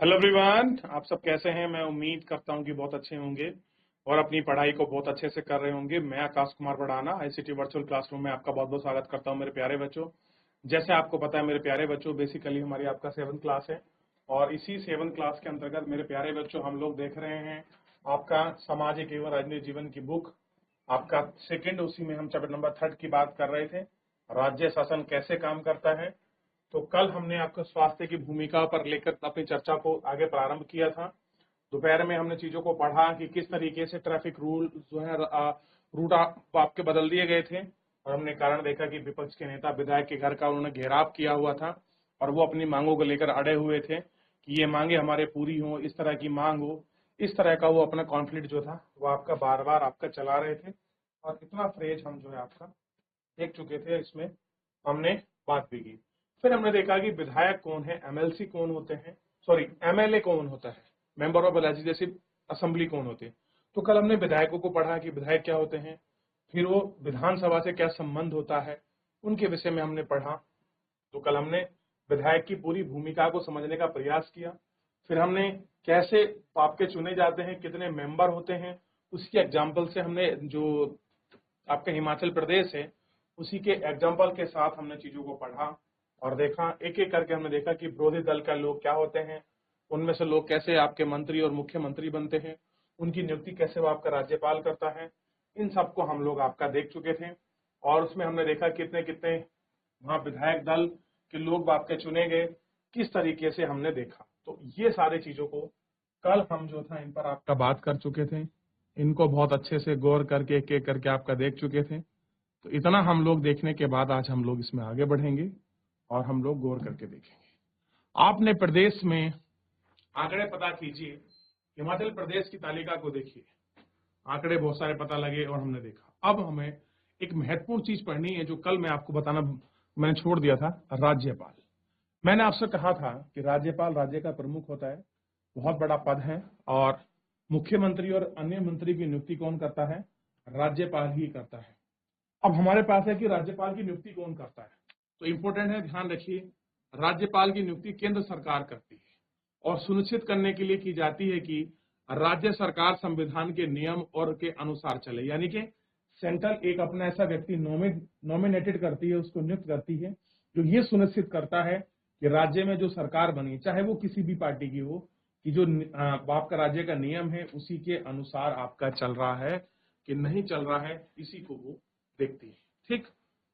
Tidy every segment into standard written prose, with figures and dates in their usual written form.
Hello everyone, आप सब कैसे हैं। मैं उम्मीद करता हूं कि बहुत अच्छे होंगे और अपनी पढ़ाई को बहुत अच्छे से कर रहे होंगे। मैं आकाश कुमार बढ़ाना आईसीटी वर्चुअल क्लासरूम में आपका बहुत बहुत स्वागत करता हूं मेरे प्यारे बच्चों। जैसे आपको पता है मेरे प्यारे बच्चों, बेसिकली हमारी आपका 7th क्लास है और इसी 7th क्लास के अंतर्गत मेरे प्यारे बच्चों हम लोग देख रहे हैं आपका सामाजिक एवं राजनीतिक जीवन की बुक आपका सेकेंड। उसी में हम चैप्टर नंबर 3 की बात कर रहे थे, राज्य शासन कैसे काम करता है। तो कल हमने आपको स्वास्थ्य की भूमिका पर लेकर अपनी चर्चा को आगे प्रारंभ किया था। दोपहर में हमने चीजों को पढ़ा कि किस तरीके से ट्रैफिक रूल जो है रूट आपके बदल दिए गए थे और हमने कारण देखा कि विपक्ष के नेता विधायक के घर का उन्होंने घेराव किया हुआ था और वो अपनी मांगों को लेकर अड़े हुए थे कि ये मांगे हमारे पूरी हो, इस तरह की मांग हो। इस तरह का वो अपना कॉन्फ्लिक्ट जो था वो आपका बार बार आपका चला रहे थे और इतना फ्रेज हम जो है आपका देख चुके थे। इसमें हमने बात भी की। फिर हमने देखा कि विधायक कौन है, एमएलसी कौन होते हैं, सॉरी एमएलए कौन होता है, मेंबर ऑफ लेजिस्लेटिव असेंबली कौन होते हैं। तो कल हमने विधायकों को पढ़ा कि विधायक क्या होते हैं, फिर वो विधानसभा से क्या संबंध होता है, उनके विषय में हमने पढ़ा। तो कल हमने विधायक की पूरी भूमिका को समझने का प्रयास किया। फिर हमने कैसे आपके चुने जाते हैं, कितने मेंबर होते हैं, उसकी एग्जाम्पल से हमने जो आपका हिमाचल प्रदेश है उसी के एग्जाम्पल के साथ हमने चीजों को पढ़ा और देखा। एक एक करके हमने देखा कि विरोधी दल का लोग क्या होते हैं, उनमें से लोग कैसे आपके मंत्री और मुख्यमंत्री बनते हैं, उनकी नियुक्ति कैसे वो आपका राज्यपाल करता है। इन सबको हम लोग आपका देख चुके थे और उसमें हमने देखा कितने कितने वहां विधायक दल के लोग आपके चुने गए, किस तरीके से हमने देखा। तो ये सारी चीजों को कल हम जो था इन पर आपका बात कर चुके थे, इनको बहुत अच्छे से गौर करके एक एक करके आपका देख चुके थे। तो इतना हम लोग देखने के बाद आज हम लोग इसमें आगे बढ़ेंगे और हम लोग गौर करके देखेंगे। आपने प्रदेश में आंकड़े पता कीजिए, हिमाचल प्रदेश की तालिका को देखिए, आंकड़े बहुत सारे पता लगे और हमने देखा। अब हमें एक महत्वपूर्ण चीज पढ़नी है जो कल मैं आपको बताना मैंने छोड़ दिया था, राज्यपाल। मैंने आपसे कहा था कि राज्यपाल राज्य का प्रमुख होता है, बहुत बड़ा पद है और मुख्यमंत्री और अन्य मंत्री की नियुक्ति कौन करता है, राज्यपाल ही करता है। अब हमारे पास है कि राज्यपाल की नियुक्ति कौन करता है, तो इंपॉर्टेंट है, ध्यान रखिए। राज्यपाल की नियुक्ति केंद्र सरकार करती है और सुनिश्चित करने के लिए की जाती है कि राज्य सरकार संविधान के नियम और के अनुसार चले, यानी कि सेंट्रल एक अपना ऐसा व्यक्ति नॉमिनेटेड करती है, उसको नियुक्त करती है जो ये सुनिश्चित करता है कि राज्य में जो सरकार बनी, चाहे वो किसी भी पार्टी की हो, कि जो आपका राज्य का नियम है उसी के अनुसार आपका चल रहा है कि नहीं चल रहा है, इसी को वो देखती है। ठीक,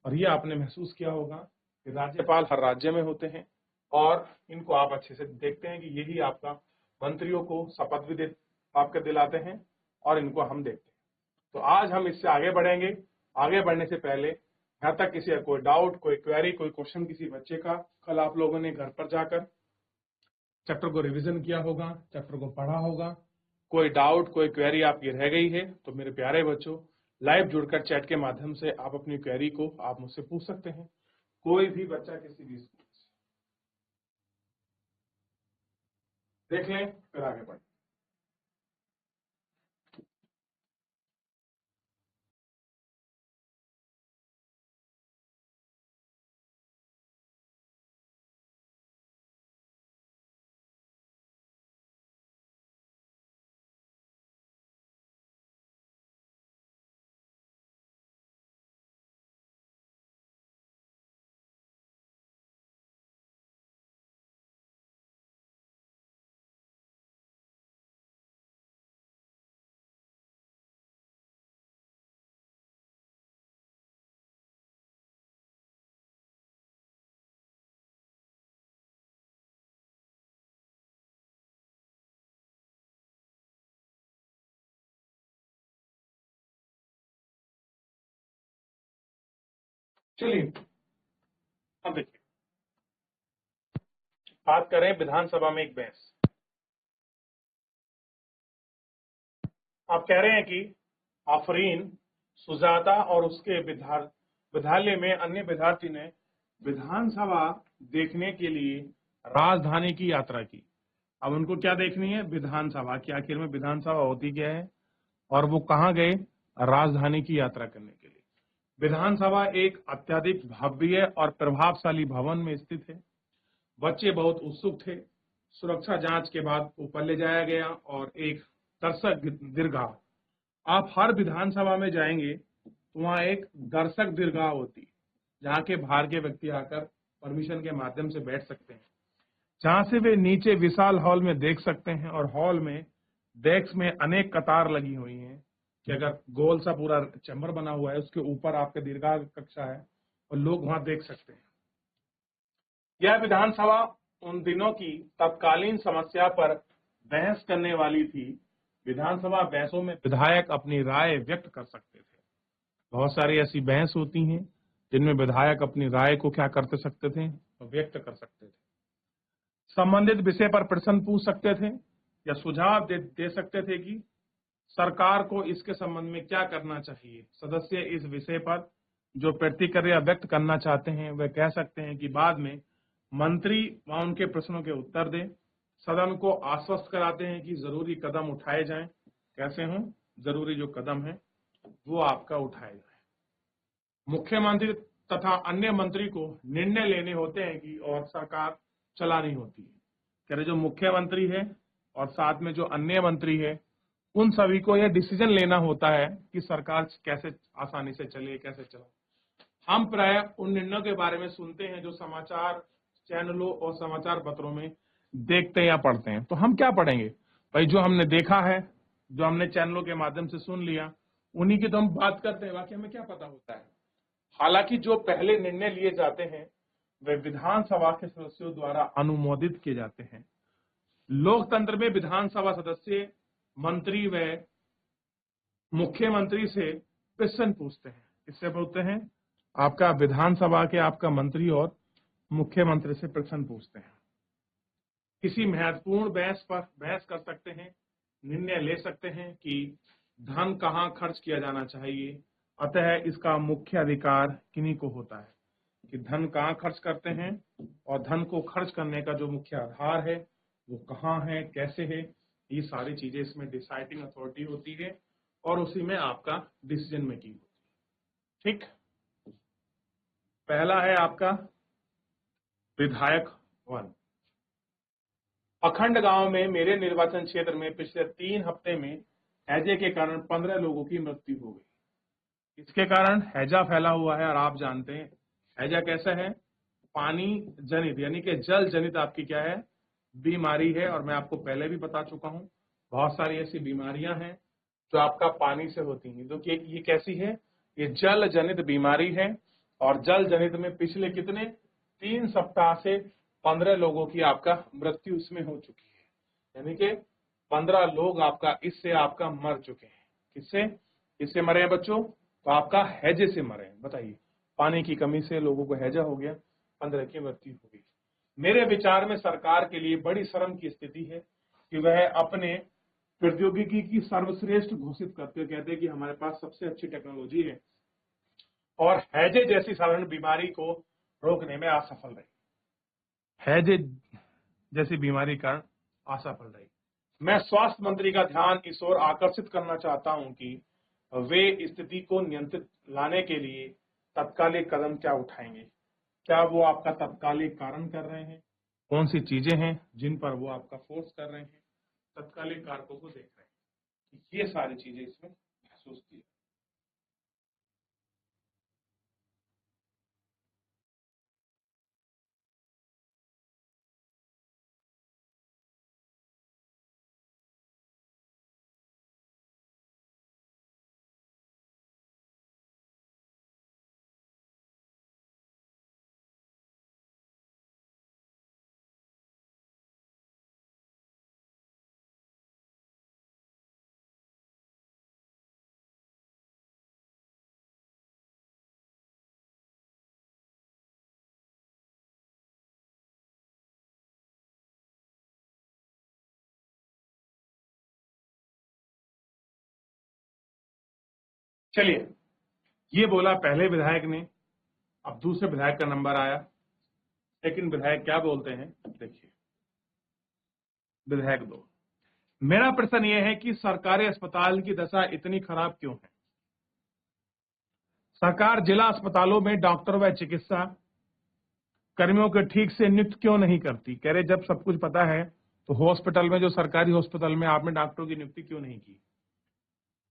और ये आपने महसूस किया होगा कि राज्यपाल हर राज्य में होते हैं और इनको आप अच्छे से देखते हैं कि यही आपका मंत्रियों को शपथ भी आपके दिलाते हैं और इनको हम देखते हैं। तो आज हम इससे आगे बढ़ेंगे। आगे बढ़ने से पहले यहाँ तक किसी का कोई डाउट, कोई क्वेरी, कोई क्वेश्चन किसी बच्चे का, कल आप लोगों ने घर पर जाकर चैप्टर को रिवीजन किया होगा, चैप्टर को पढ़ा होगा, कोई डाउट, कोई क्वेरी आपकी रह गई है तो मेरे प्यारे बच्चों, लाइव जुड़कर चैट के माध्यम से आप अपनी क्वेरी को आप मुझसे पूछ सकते हैं। कोई भी बच्चा किसी भी स्कूल से देख लें, फिर आगे बढ़ें। चलिए अब देखिए, बात करें विधानसभा में एक बहस। आप कह रहे हैं कि आफरीन, सुजाता और उसके विद्यालय में अन्य विद्यार्थी ने विधानसभा देखने के लिए राजधानी की यात्रा की। अब उनको क्या देखनी है, विधानसभा की आखिर में विधानसभा होती क्या है और वो कहाँ गए, राजधानी की यात्रा करने के लिए। विधानसभा एक अत्यधिक भव्य और प्रभावशाली भवन में स्थित है। बच्चे बहुत उत्सुक थे, सुरक्षा जांच के बाद ऊपर ले जाया गया और एक दर्शक दीर्घा। आप हर विधानसभा में जाएंगे तो वहां एक दर्शक दीर्घा होती, जहां के बाहर के व्यक्ति आकर परमिशन के माध्यम से बैठ सकते हैं, जहां से वे नीचे विशाल हॉल में देख सकते हैं। और हॉल में डेस्क में अनेक कतार लगी हुई हैं कि अगर गोल सा पूरा चैम्बर बना हुआ है, उसके ऊपर आपके दीर्घा कक्षा है और लोग वहां देख सकते हैं। यह विधानसभा उन दिनों की तत्कालीन समस्या पर बहस करने वाली थी। विधानसभा बहसों में विधायक अपनी राय व्यक्त कर सकते थे। बहुत सारी ऐसी बहस होती हैं जिनमें विधायक अपनी राय को क्या करते सकते थे, व्यक्त कर सकते थे। संबंधित विषय पर प्रश्न पूछ सकते थे या सुझाव दे सकते थे कि सरकार को इसके संबंध में क्या करना चाहिए। सदस्य इस विषय पर जो प्रतिक्रिया व्यक्त करना चाहते हैं वे कह सकते हैं कि बाद में मंत्री व उनके प्रश्नों के उत्तर दें। सदन को आश्वस्त कराते हैं कि जरूरी कदम उठाए जाएं। कैसे हों? जरूरी जो कदम है वो आपका उठाए जाए। मुख्यमंत्री तथा अन्य मंत्री को निर्णय लेने होते हैं कि और सरकार चलानी होती है। कह रहे जो मुख्यमंत्री है और साथ में जो अन्य मंत्री है, उन सभी को यह डिसीजन लेना होता है कि सरकार कैसे आसानी से चले, कैसे चले। हम प्राय उन निर्णयों के बारे में सुनते हैं जो समाचार चैनलों और समाचार पत्रों में देखते हैं या पढ़ते हैं। तो हम क्या पढ़ेंगे भाई? जो हमने देखा है, जो हमने चैनलों के माध्यम से सुन लिया, उन्हीं की तो हम बात करते हैं। बाकी हमें क्या पता होता है? हालांकि जो पहले निर्णय लिए जाते हैं वे विधानसभा के सदस्यों द्वारा अनुमोदित किए जाते हैं। लोकतंत्र में विधानसभा सदस्य मंत्री व मुख्यमंत्री से प्रश्न पूछते हैं। इससे बोलते हैं आपका विधानसभा के आपका मंत्री और मुख्यमंत्री से प्रश्न पूछते हैं। किसी महत्वपूर्ण बहस पर बहस कर सकते हैं, निर्णय ले सकते हैं कि धन कहाँ खर्च किया जाना चाहिए। अतः इसका मुख्य अधिकार किन्हीं को होता है कि धन कहाँ खर्च करते हैं और धन को खर्च करने का जो मुख्य आधार है वो कहाँ है, कैसे है। ये सारी चीजें इसमें डिसाइडिंग अथॉरिटी होती है और उसी में आपका डिसीजन मेकिंग होती है। ठीक, पहला है आपका विधायक वन। अखंड गांव में मेरे निर्वाचन क्षेत्र में पिछले 3 हफ्ते में हैजे के कारण 15 लोगों की मृत्यु हो गई। इसके कारण हैजा फैला हुआ है और आप जानते हैं हैजा कैसा है? पानी जनित यानी कि जल जनित आपकी क्या है? बीमारी है। और मैं आपको पहले भी बता चुका हूं, बहुत सारी ऐसी बीमारियां हैं जो आपका पानी से होती हैं। तो ये कैसी है? ये जल जनित बीमारी है। और जल जनित में पिछले कितने 3 सप्ताह से 15 लोगों की आपका मृत्यु इसमें हो चुकी है। यानी कि 15 लोग आपका इससे आपका मर चुके हैं। किससे मरे हैं बच्चों? तो आपका हैजे से मरे हैं। बताइए, पानी की कमी से लोगों को हैजा हो गया, 15 की मृत्यु हो गई। मेरे विचार में सरकार के लिए बड़ी शर्म की स्थिति है कि वह अपने प्रौद्योगिकी की सर्वश्रेष्ठ घोषित करते हुए कहते हैं कि हमारे पास सबसे अच्छी टेक्नोलॉजी है और हैजे जैसी साधारण बीमारी को रोकने में असफल रही। हैजे जैसी बीमारी कारण असफल रही। मैं स्वास्थ्य मंत्री का ध्यान इस ओर आकर्षित करना चाहता हूं कि वे स्थिति को नियंत्रित लाने के लिए तत्कालिक कदम क्या उठाएंगे। क्या वो आपका तत्कालिक कारण कर रहे हैं? कौन सी चीजें हैं जिन पर वो आपका फोर्स कर रहे हैं? तत्कालिक कारकों को देख रहे हैं। ये सारी चीजें इसमें महसूस की। चलिए, ये बोला पहले विधायक ने, अब दूसरे विधायक का नंबर आया। लेकिन विधायक क्या बोलते हैं देखिए। विधायक 2, मेरा प्रश्न यह है कि सरकारी अस्पताल की दशा इतनी खराब क्यों है? सरकार जिला अस्पतालों में डॉक्टर व चिकित्सा कर्मियों के ठीक से नियुक्त क्यों नहीं करती? कह रहे जब सब कुछ पता है तो हॉस्पिटल में, जो सरकारी हॉस्पिटल में, आपने डॉक्टरों की नियुक्ति क्यों नहीं की?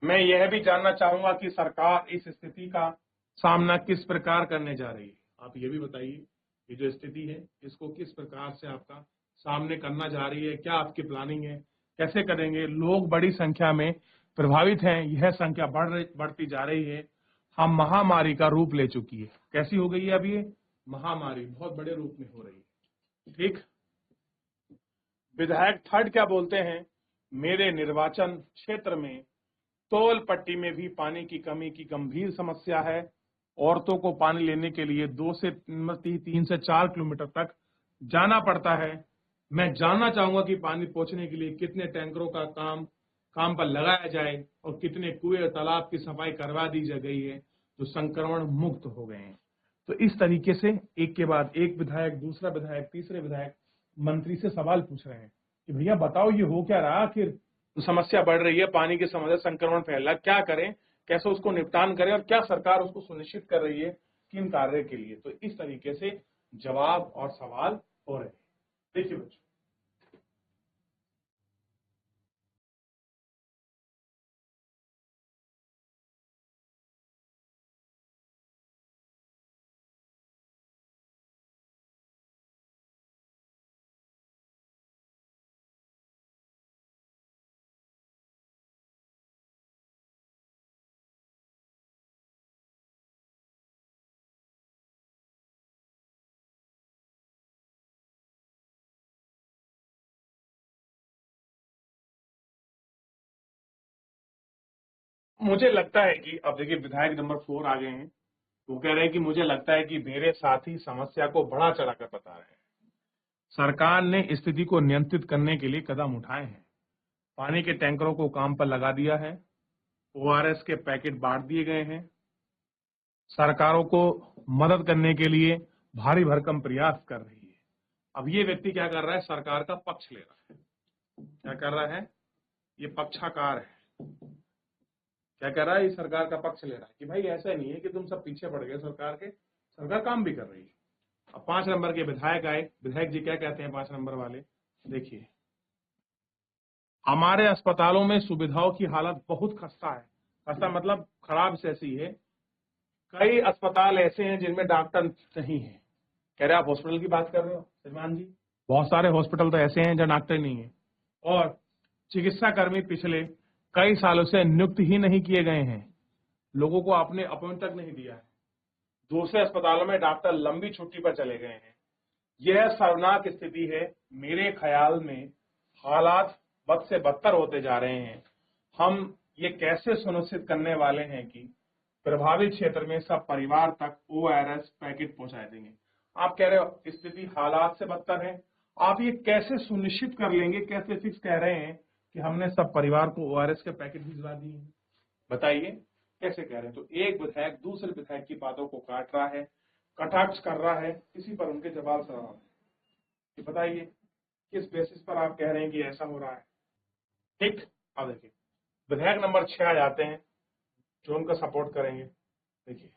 मैं यह भी जानना चाहूंगा कि सरकार इस स्थिति का सामना किस प्रकार करने जा रही है। आप ये भी बताइए, ये जो स्थिति है इसको किस प्रकार से आपका सामने करना जा रही है, क्या आपकी प्लानिंग है, कैसे करेंगे? लोग बड़ी संख्या में प्रभावित हैं, यह संख्या बढ़ती जा रही है। हम महामारी का रूप ले चुकी है। कैसी हो गई है अब ये महामारी? बहुत बड़े रूप में हो रही है। ठीक। विधायक थर्ड क्या बोलते हैं, मेरे निर्वाचन क्षेत्र में तोल पट्टी में भी पानी की कमी की गंभीर समस्या है। औरतों को पानी लेने के लिए 3 से 4 किलोमीटर तक जाना पड़ता है। मैं जानना चाहूंगा कि पानी पहुंचने के लिए कितने टैंकरों का काम पर लगाया जाए और कितने कुएं और तालाब की सफाई करवा दी जा गई है जो संक्रमण मुक्त हो गए हैं। तो इस तरीके से एक के बाद एक विधायक, दूसरा विधायक, तीसरे विधायक मंत्री से सवाल पूछ रहे हैं कि भैया बताओ ये हो क्या रहा, आखिर समस्या बढ़ रही है, पानी की समस्या, संक्रमण फैल रहा, क्या करें, कैसे उसको निपटान करें और क्या सरकार उसको सुनिश्चित कर रही है किन कार्य के लिए। तो इस तरीके से जवाब और सवाल हो रहे हैं। देखिए बच्चों, मुझे लगता है कि अब देखिए विधायक नंबर 4 आ गए हैं। वो कह रहे हैं कि मुझे लगता है कि मेरे साथी समस्या को बढ़ा चढ़ाकर बता रहे हैं। सरकार ने स्थिति को नियंत्रित करने के लिए कदम उठाए हैं। पानी के टैंकरों को काम पर लगा दिया है। ओआरएस के पैकेट बांट दिए गए हैं। सरकारों को मदद करने के लिए भारी भरकम प्रयास कर रही है। अब ये व्यक्ति क्या कर रहा है, सरकार का पक्ष ले रहा है। क्या कर रहा है, ये पक्षाकार है। क्या कर रहा है, ये सरकार का पक्ष ले रहा है कि भाई ऐसा नहीं है कि तुम सब पीछे पड़ गए सरकार के, सरकार काम भी कर रही है। अब 5 नंबर के विधायक आए। विधायक जी क्या कहते हैं 5 नंबर वाले, देखिए, हमारे अस्पतालों में सुविधाओं की हालत बहुत खस्ता है। खस्ता मतलब खराब से ऐसी है, कई अस्पताल ऐसे हैं जिनमें डॉक्टर नहीं है। कह रहे आप हॉस्पिटल की बात कर रहे हो श्रीमान जी? बहुत सारे हॉस्पिटल तो ऐसे हैं जहाँ डॉक्टर नहीं है और चिकित्सा कर्मी पिछले कई सालों से नियुक्त ही नहीं किए गए हैं। लोगों को आपने अपॉइंट तक नहीं दिया है। दूसरे अस्पतालों में डॉक्टर लंबी छुट्टी पर चले गए हैं। यह शर्मनाक स्थिति है। मेरे ख्याल में हालात बद से बदतर होते जा रहे हैं। हम ये कैसे सुनिश्चित करने वाले हैं कि प्रभावित क्षेत्र में सब परिवार तक ओआरएस पैकेट पहुंचाए देंगे? आप कह रहे हो स्थिति हालात से बदतर है, आप ये कैसे सुनिश्चित कर लेंगे, कैसे फिक्स कह रहे हैं कि हमने सब परिवार को ओआरएस के पैकेट भिजवा दिए? बताइए कैसे कह रहे हैं? तो एक विधायक दूसरे विधायक की बातों को काट रहा है, कटाक्ष कर रहा है, इसी पर उनके जवाब सवाल है कि बताइए किस बेसिस पर आप कह रहे हैं कि ऐसा हो रहा है। ठीक। अब देखिए विधायक नंबर 6 आ जाते हैं जो उनका सपोर्ट करेंगे। देखिए,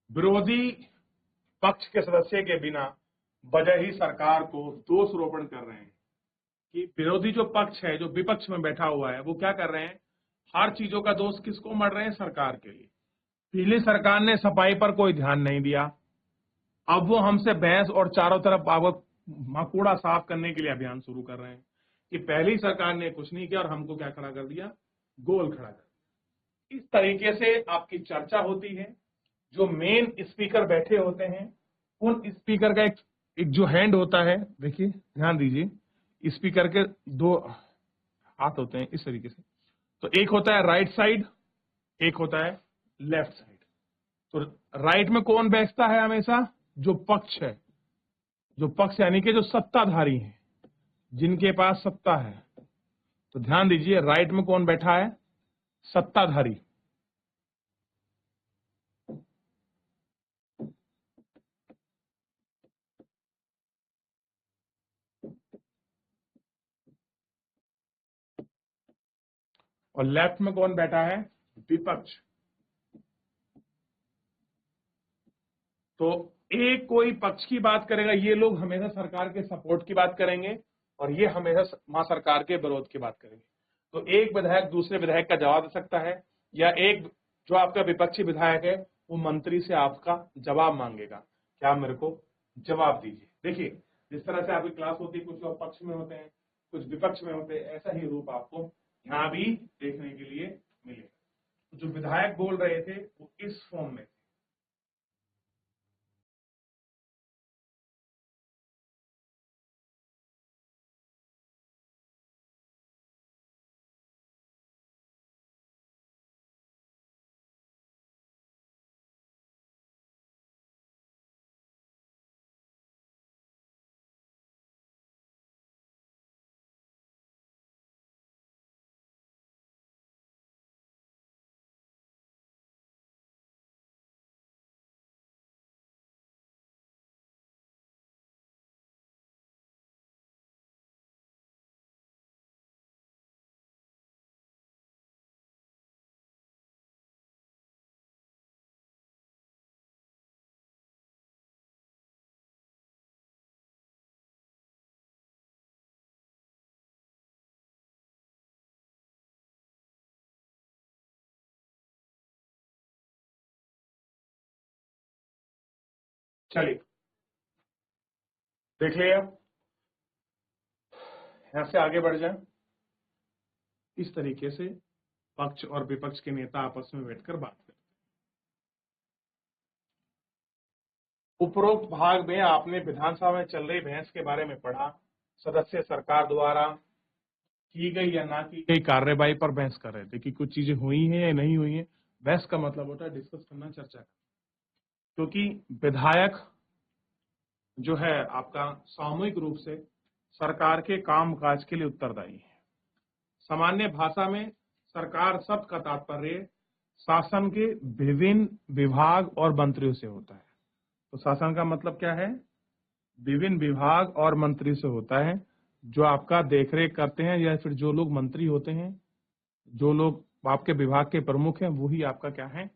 विरोधी पक्ष के सदस्य के बिना वजह ही सरकार को दोषारोपण कर रहे हैं कि विरोधी जो पक्ष है, जो विपक्ष में बैठा हुआ है, वो क्या कर रहे हैं, हर चीजों का दोष किसको मढ़ रहे हैं, सरकार के लिए। पिछली सरकार ने सफाई पर कोई ध्यान नहीं दिया, अब वो हमसे बहस और चारों तरफ आप कूड़ा साफ करने के लिए अभियान शुरू कर रहे हैं कि पहली सरकार ने कुछ नहीं किया और हमको क्या खड़ा कर दिया, गोल खड़ा कर दिया। इस तरीके से आपकी चर्चा होती है। जो मेन स्पीकर बैठे होते हैं, उन स्पीकर का एक जो हैंड होता है, देखिए ध्यान दीजिए, स्पीकर के 2 हाथ होते हैं इस तरीके से। तो एक होता है राइट साइड, एक होता है लेफ्ट साइड। तो राइट में कौन बैठता है हमेशा, जो पक्ष है, जो पक्ष यानी कि जो सत्ताधारी हैं, जिनके पास सत्ता है। तो ध्यान दीजिए राइट में कौन बैठा है, सत्ताधारी। और लेफ्ट में कौन बैठा है, विपक्ष। तो एक कोई पक्ष की बात करेगा, ये लोग हमेशा सरकार के सपोर्ट की बात करेंगे और ये हमेशा वहां सरकार के विरोध की बात करेंगे। तो एक विधायक दूसरे विधायक का जवाब दे सकता है, या एक जो आपका विपक्षी विधायक है वो मंत्री से आपका जवाब मांगेगा, क्या मेरे को जवाब दीजिए। देखिए, जिस तरह से आपकी क्लास होती है, कुछ लोग पक्ष में होते हैं, कुछ विपक्ष में होते हैं, ऐसा ही रूप आपको यहाँ भी देखने के लिए मिलेगा। जो विधायक बोल रहे थे वो इस फॉर्म में थे। चलिए देख लिया, यहां से आगे बढ़ जाए। इस तरीके से पक्ष और विपक्ष के नेता आपस में बैठकर बात करते हैं। उपरोक्त भाग में आपने विधानसभा में चल रही बहस के बारे में पढ़ा। सदस्य सरकार द्वारा की गई या ना की गई कार्रवाई पर बहस कर रहे थे कि कुछ चीजें हुई हैं या नहीं हुई हैं। बहस का मतलब होता है डिस्कस करना, चर्चा करना। क्योंकि विधायक जो है आपका सामूहिक रूप से सरकार के काम काज के लिए उत्तरदायी है। सामान्य भाषा में सरकार शब्द का तात्पर्य शासन के विभिन्न विभाग और मंत्रियों से होता है। तो शासन का मतलब क्या है? विभिन्न विभाग और मंत्री से होता है, जो आपका देखरेख करते हैं, या फिर जो लोग मंत्री होते हैं, जो लोग आपके विभाग के प्रमुख हैं, वही आपका क्या है?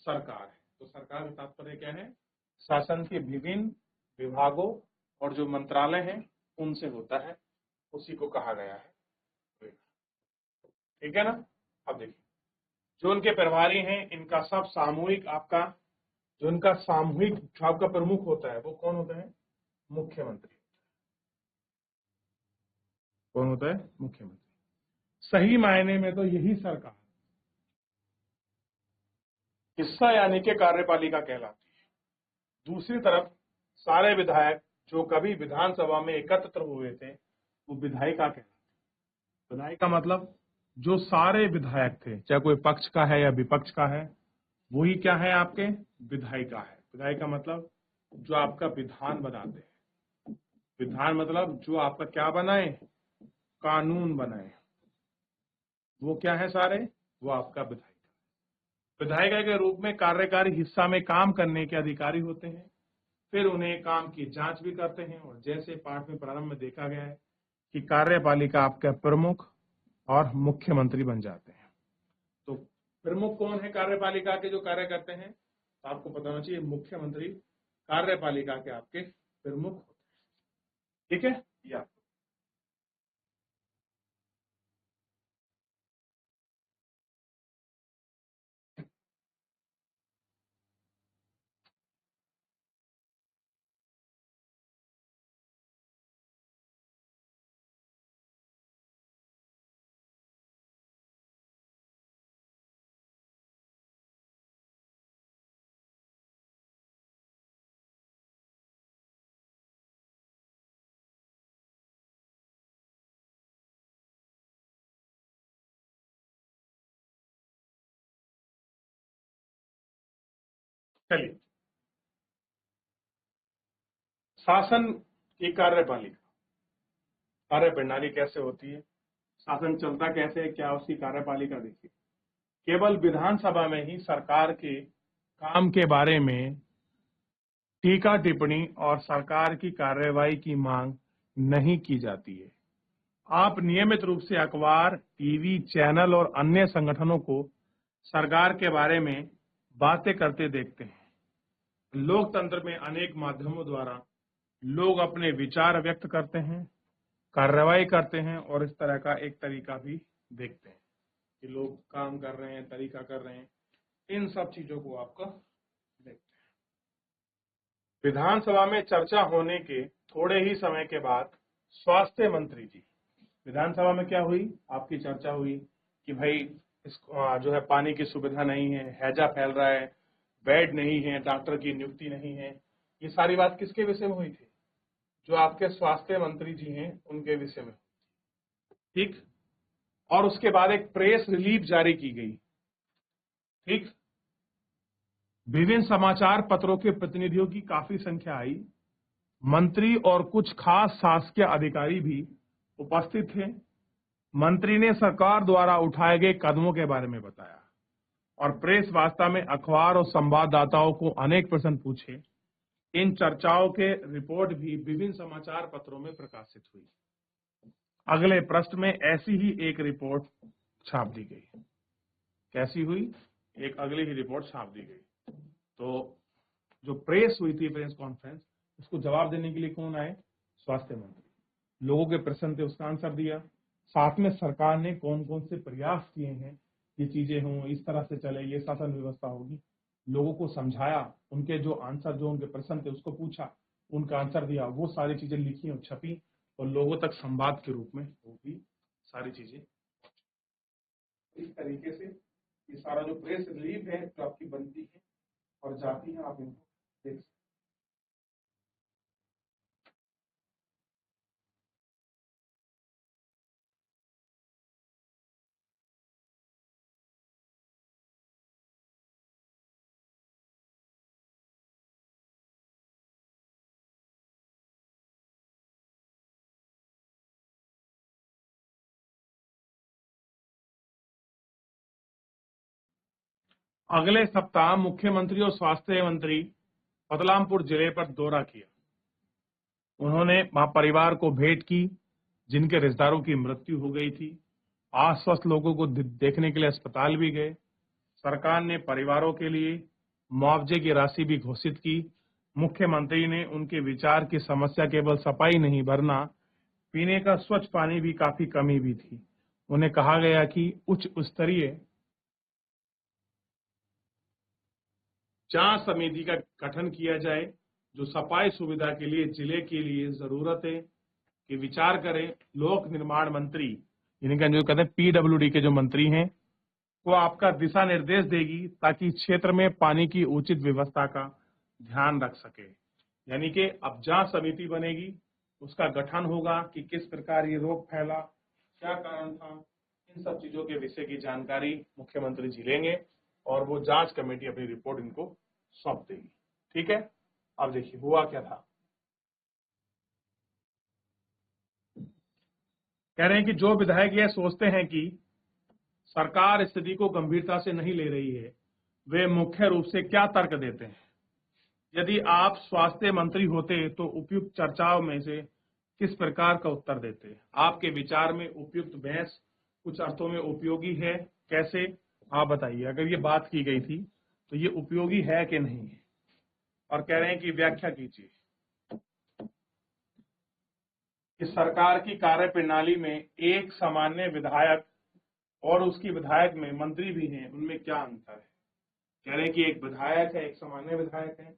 सरकार है। तो सरकार का तात्पर्य क्या है? शासन के विभिन्न विभागों और जो मंत्रालय हैं उनसे होता है, उसी को कहा गया है। ठीक है ना? अब देखिए, जो उनके प्रभारी हैं, इनका सब सामूहिक आपका, जो इनका सामूहिक जो आपका प्रमुख होता है वो कौन होता है? मुख्यमंत्री। कौन होता है? मुख्यमंत्री। सही मायने में तो यही सरकार हिस्सा यानी कि कार्यपालिका कहलाती है। दूसरी तरफ सारे विधायक जो कभी विधानसभा में एकत्र हुए थे वो विधायिका कहलाते। विधायिका मतलब जो सारे विधायक थे, चाहे कोई पक्ष का है या विपक्ष का है, वही क्या है? आपके विधायिका है। विधायिका मतलब जो आपका विधान बनाते हैं। विधान मतलब जो आपका क्या बनाए? कानून बनाए। वो क्या है सारे? वो आपका विधायिका। विधायिका के रूप में कार्यकारी हिस्सा में काम करने के अधिकारी होते हैं, फिर उन्हें काम की जांच भी करते हैं। और जैसे पाठ में प्रारंभ में देखा गया है कि कार्यपालिका आपका प्रमुख और मुख्यमंत्री बन जाते हैं। तो प्रमुख कौन है कार्यपालिका के जो कार्य करते हैं? तो आपको पता होना चाहिए मुख्यमंत्री कार्यपालिका के आपके प्रमुख होते हैं। ठीक है? या चलिए, शासन की कार्यपालिका, कार्य प्रणाली कैसे होती है, शासन चलता कैसे है, क्या उसकी कार्यपालिका? देखिए, केवल विधानसभा में ही सरकार के काम के बारे में टीका टिप्पणी और सरकार की कार्यवाही की मांग नहीं की जाती है। आप नियमित रूप से अखबार, टीवी चैनल और अन्य संगठनों को सरकार के बारे में बातें करते देखते हैं। लोकतंत्र में अनेक माध्यमों द्वारा लोग अपने विचार व्यक्त करते हैं, कार्रवाई करते हैं और इस तरह का एक तरीका भी देखते हैं कि लोग काम कर रहे हैं, तरीका कर रहे हैं, इन सब चीजों को आपका देखते हैं। विधानसभा में चर्चा होने के थोड़े ही समय के बाद स्वास्थ्य मंत्री जी, विधानसभा में क्या हुई, आपकी चर्चा हुई कि भाई जो है पानी की सुविधा नहीं है, हैजा फैल रहा है, बेड नहीं है, डॉक्टर की नियुक्ति नहीं है। ये सारी बात किसके विषय में हुई थी? जो आपके स्वास्थ्य मंत्री जी हैं उनके विषय में, ठीक। और उसके बाद एक प्रेस रिलीज जारी की गई, ठीक। विभिन्न समाचार पत्रों के प्रतिनिधियों की काफी संख्या आई, मंत्री और कुछ खास शासकीय अधिकारी भी उपस्थित थे। मंत्री ने सरकार द्वारा उठाए गए कदमों के बारे में बताया और प्रेस वार्ता में अखबार और संवाददाताओं को अनेक प्रश्न पूछे। इन चर्चाओं के रिपोर्ट भी विभिन्न समाचार पत्रों में प्रकाशित हुई। अगले पृष्ठ में ऐसी ही एक रिपोर्ट छाप दी गई। कैसी हुई? एक अगली ही रिपोर्ट छाप दी गई। तो जो प्रेस हुई थी, प्रेस कॉन्फ्रेंस, उसको जवाब देने के लिए कौन आए? स्वास्थ्य मंत्री। लोगों के प्रश्न थे, उसका आंसर दिया। साथ में सरकार ने कौन कौन से प्रयास किए हैं, ये चीजें हों, इस तरह से चले, ये शासन व्यवस्था होगी, लोगों को समझाया। उनके जो आंसर, जो उनके प्रश्न थे उसको पूछा, उनका आंसर दिया। वो सारी चीजें लिखी और छपी और लोगों तक संवाद के रूप में वो भी सारी चीजें। इस तरीके से ये सारा जो प्रेस रिलीज है जो आपकी बनती है और जाती है, आप इनको देख सकते हैं। अगले सप्ताह मुख्यमंत्री और स्वास्थ्य मंत्री बदलामपुर जिले पर दौरा किया। उन्होंने वहां परिवार को भेंट की जिनके रिश्तेदारों की मृत्यु हो गई थी। अस्वस्थ लोगों को देखने के लिए अस्पताल भी गए। सरकार ने परिवारों के लिए मुआवजे की राशि भी घोषित की। मुख्यमंत्री ने उनके विचार की समस्या केवल सफाई नहीं भरना, पीने का स्वच्छ पानी भी काफी कमी भी थी। उन्हें कहा गया कि उच्च स्तरीय जांच समिति का गठन किया जाए जो सफाई सुविधा के लिए जिले के लिए जरूरत है कि विचार करें। लोक निर्माण मंत्री, इनका जो कहते हैं पीडब्ल्यूडी के जो मंत्री हैं, वो आपका दिशा निर्देश देगी ताकि क्षेत्र में पानी की उचित व्यवस्था का ध्यान रख सके। यानी कि अब जांच समिति बनेगी, उसका गठन होगा कि किस प्रकार ये रोग फैला, क्या कारण था, इन सब चीजों के विषय की जानकारी मुख्यमंत्री जी लेंगे और वो जांच कमेटी अपनी रिपोर्ट इनको सौंप देगी। ठीक है। अब देखिए हुआ क्या था। कह रहे हैं कि जो विधायक ये सोचते हैं कि सरकार स्थिति को गंभीरता से नहीं ले रही है, वे मुख्य रूप से क्या तर्क देते हैं। यदि आप स्वास्थ्य मंत्री होते तो उपयुक्त चर्चाओं में से किस प्रकार का उत्तर देते? आपके विचार में उपयुक्त बहस कुछ अर्थों में उपयोगी है, कैसे आप बताइए। अगर ये बात की गई थी तो ये उपयोगी है कि नहीं है, और कह रहे हैं कि व्याख्या कीजिए कि सरकार की कार्य प्रणाली में एक सामान्य विधायक और उसकी विधायक में मंत्री भी हैं, उनमें क्या अंतर है। कह रहे हैं कि एक विधायक है, एक सामान्य विधायक है,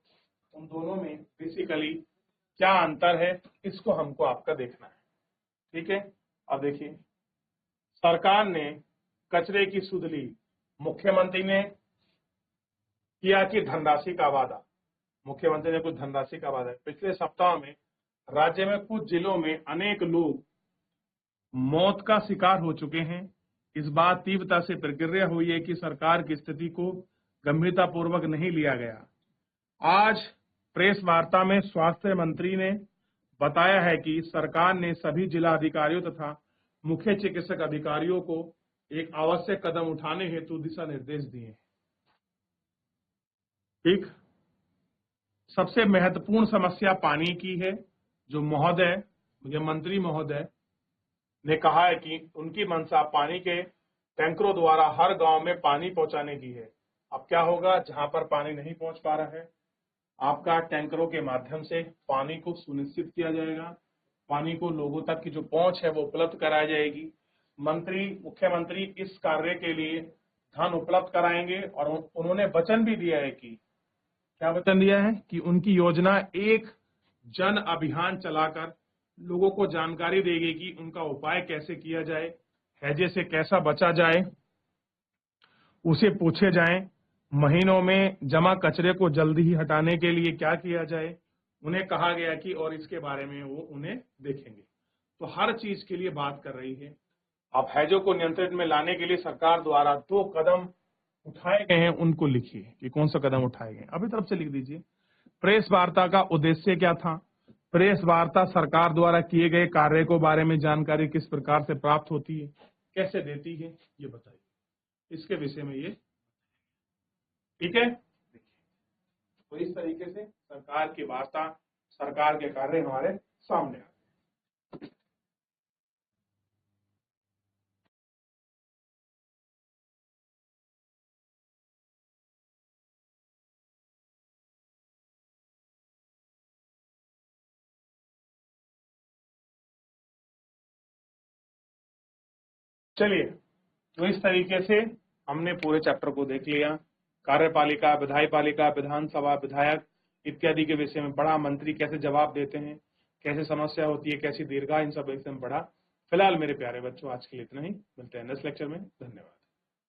उन दोनों में बेसिकली क्या अंतर है, इसको हमको आपका देखना है। ठीक है। अब देखिए, सरकार ने कचरे की सुध ली, मुख्यमंत्री ने किया कि धनराशि का वादा, मुख्यमंत्री ने कुछ धनराशि का वादा। पिछले सप्ताह में राज्य में कुछ जिलों में अनेक लोग मौत का शिकार हो चुके हैं। इस बात तीव्रता से प्रतिक्रिया हुई है कि सरकार की स्थिति को गंभीरता पूर्वक नहीं लिया गया। आज प्रेस वार्ता में स्वास्थ्य मंत्री ने बताया है कि सरकार ने सभी जिला अधिकारियों तथा मुख्य चिकित्सक अधिकारियों को एक आवश्यक कदम उठाने हेतु दिशा निर्देश दिए हैं। ठीक। सबसे महत्वपूर्ण समस्या पानी की है, जो महोदय, मुझे मंत्री महोदय ने कहा है कि उनकी मंशा पानी के टैंकरों द्वारा हर गांव में पानी पहुंचाने की है। अब क्या होगा जहां पर पानी नहीं पहुंच पा रहा है, आपका टैंकरों के माध्यम से पानी को सुनिश्चित किया जाएगा, पानी को लोगों तक की जो पहुंच है वो उपलब्ध कराई जाएगी। मुख्यमंत्री इस कार्य के लिए धन उपलब्ध कराएंगे और उन्होंने वचन भी दिया है कि क्या वचन दिया है कि उनकी योजना एक जन अभियान चलाकर लोगों को जानकारी देगी कि उनका उपाय कैसे किया जाए, हैजे से कैसा बचा जाए, उसे पूछे जाएं, महीनों में जमा कचरे को जल्दी ही हटाने के लिए क्या किया जाए, उन्हें कहा गया कि और इसके बारे में वो उन्हें देखेंगे। तो हर चीज के लिए बात कर रही है। अब हैजों को नियंत्रण में लाने के लिए सरकार द्वारा 2 कदम उठाए गए हैं, उनको लिखिए कि कौन सा कदम उठाए गए, अभी तरफ से लिख दीजिए। प्रेस वार्ता का उद्देश्य क्या था? प्रेस वार्ता सरकार द्वारा किए गए कार्य को बारे में जानकारी किस प्रकार से प्राप्त होती है, कैसे देती है, ये बताइए। इसके विषय में ये ठीक है। तो इस तरीके से सरकार की वार्ता, सरकार के कार्य हमारे सामने आ। चलिए, तो इस तरीके से हमने पूरे चैप्टर को देख लिया। कार्यपालिका, विधायपालिका, विधानसभा, विधायक इत्यादि के विषय में पढ़ा। मंत्री कैसे जवाब देते हैं, कैसे समस्या होती है, कैसी दीर्घा, इन सब विषय में पढ़ा। फिलहाल मेरे प्यारे बच्चों, आज के लिए इतना ही। मिलते हैं नेक्स्ट लेक्चर में। धन्यवाद।